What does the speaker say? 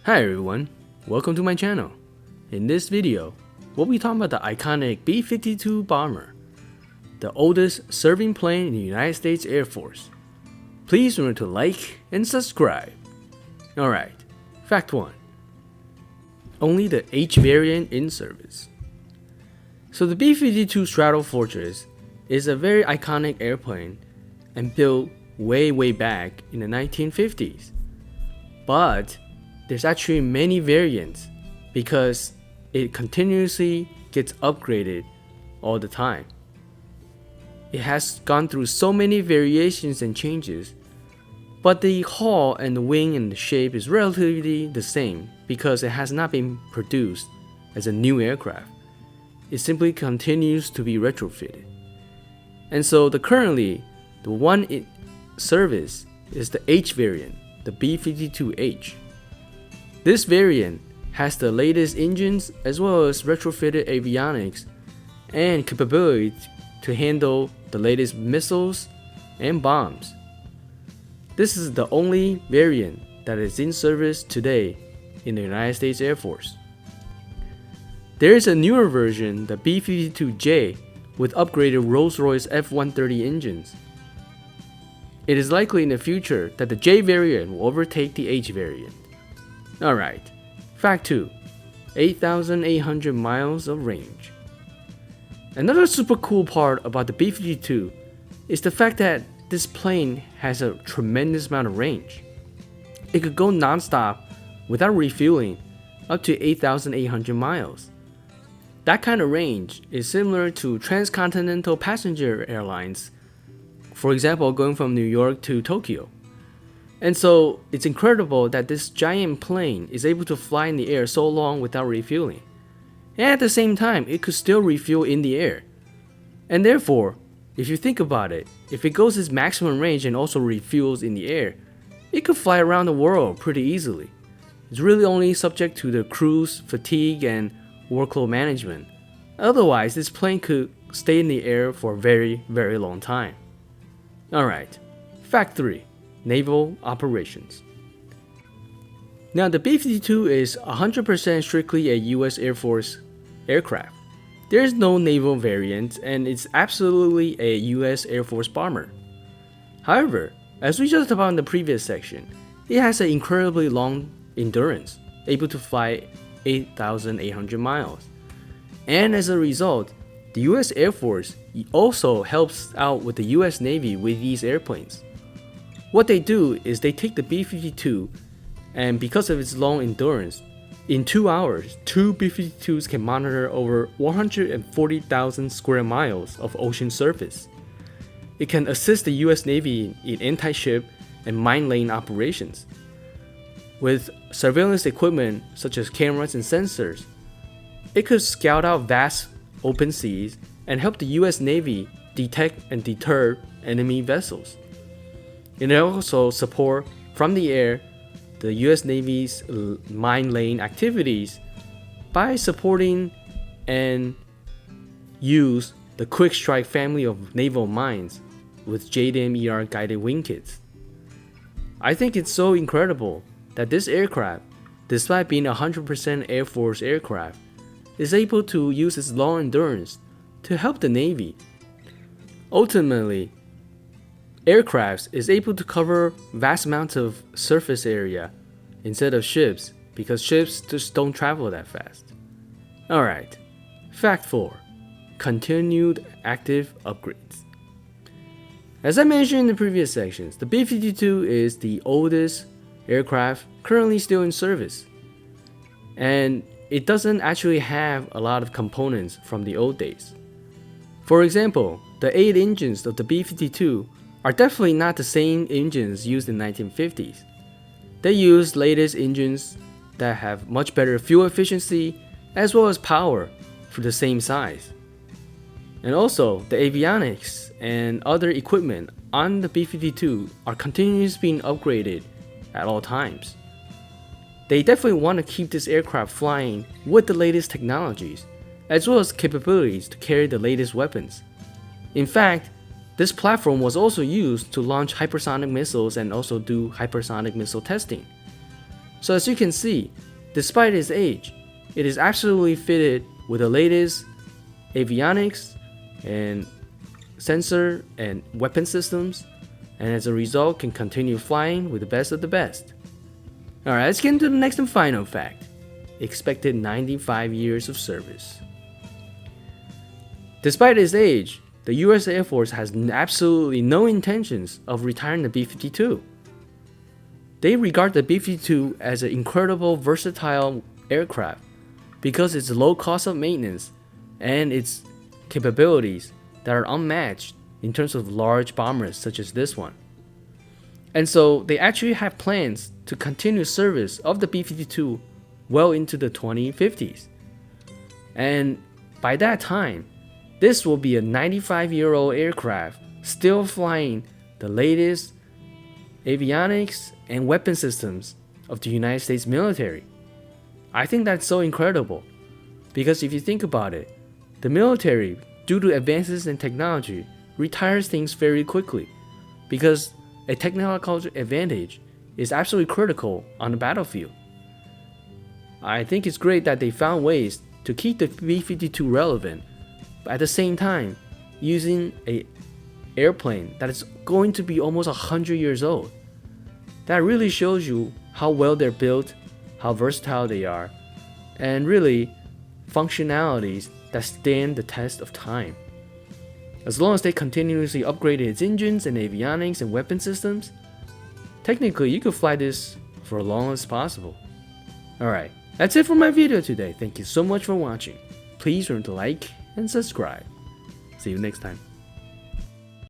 Hi everyone, welcome to my channel. In this video, we'll be talking about the iconic B-52 bomber, the oldest serving plane in the United States Air Force. Please remember to like and subscribe. Alright, fact 1. Only the H variant in service. So the B-52 Stratofortress is a very iconic airplane and built way back in the 1950s. But there's actually many variants because it continuously gets upgraded all the time. It has gone through so many variations and changes, but the hull and the wing and the shape is relatively the same because it has not been produced as a new aircraft. It simply continues to be retrofitted. And so currently the one in service is the H variant, the B-52H. This variant has the latest engines as well as retrofitted avionics and capability to handle the latest missiles and bombs. This is the only variant that is in service today in the United States Air Force. There is a newer version, the B-52J, with upgraded Rolls-Royce F-130 engines. It is likely in the future that the J variant will overtake the H variant. Alright, fact 2, 8,800 miles of range. Another super cool part about the B-52 is the fact that this plane has a tremendous amount of range. It could go non-stop without refueling up to 8,800 miles. That kind of range is similar to transcontinental passenger airlines, for example going from New York to Tokyo. And so it's incredible that this giant plane is able to fly in the air so long without refueling. And at the same time, it could still refuel in the air. And therefore, if you think about it, if it goes its maximum range and also refuels in the air, it could fly around the world pretty easily. It's really only subject to the crew's fatigue and workload management. Otherwise, this plane could stay in the air for a very long time. Alright, fact 3. Naval operations. Now the B-52 is 100% strictly a US Air Force aircraft. There is no naval variant and it's absolutely a US Air Force bomber. However, as we just talked about in the previous section, it has an incredibly long endurance, able to fly 8,800 miles. And as a result, the US Air Force also helps out with the US Navy with these airplanes. What they do is they take the B-52, and because of its long endurance, in 2 hours, 2 B-52s can monitor over 140,000 square miles of ocean surface. It can assist the US Navy in anti-ship and mine laying operations. With surveillance equipment such as cameras and sensors, it could scout out vast open seas and help the US Navy detect and deter enemy vessels. It also support from the air the US Navy's mine laying activities by supporting and use the Quick Strike family of naval mines with JDAM-ER guided wing kits. I think it's so incredible that this aircraft, despite being a 100% Air Force aircraft, is able to use its long endurance to help the Navy. Ultimately, aircrafts is able to cover vast amounts of surface area instead of ships because ships just don't travel that fast. Alright, fact 4. Continued active upgrades. As I mentioned in the previous sections, the B-52 is the oldest aircraft currently still in service. And it doesn't actually have a lot of components from the old days. For example, the 8 engines of the B-52 are definitely not the same engines used in the 1950s. They use latest engines that have much better fuel efficiency as well as power for the same size. And also, the avionics and other equipment on the B-52 are continuously being upgraded at all times. They definitely want to keep this aircraft flying with the latest technologies, as well as capabilities to carry the latest weapons. In fact, This platform was also used to launch hypersonic missiles and also do hypersonic missile testing. So as you can see, despite its age, it is absolutely fitted with the latest avionics and sensor and weapon systems, and as a result can continue flying with the best of the best. Alright, let's get into the next and final fact. Expected 95 years of service. Despite its age, the US Air Force has absolutely no intentions of retiring the B-52. They regard the B-52 as an incredible versatile aircraft because its low cost of maintenance and its capabilities that are unmatched in terms of large bombers such as this one. And so they actually have plans to continue service of the B-52 well into the 2050s. And by that time, this will be a 95-year-old aircraft still flying the latest avionics and weapon systems of the United States military. I think that's so incredible because if you think about it, the military, due to advances in technology, retires things very quickly because a technological advantage is absolutely critical on the battlefield. I think it's great that they found ways to keep the B-52 relevant, but at the same time using an airplane that is going to be almost 100 years old. That really shows you how well they're built, how versatile they are, and really functionalities that stand the test of time. As long as they continuously upgrade its engines and avionics and weapon systems, technically you could fly this for as long as possible. Alright, that's it for my video today. Thank you so much for watching. Please remember to like and subscribe. See you next time.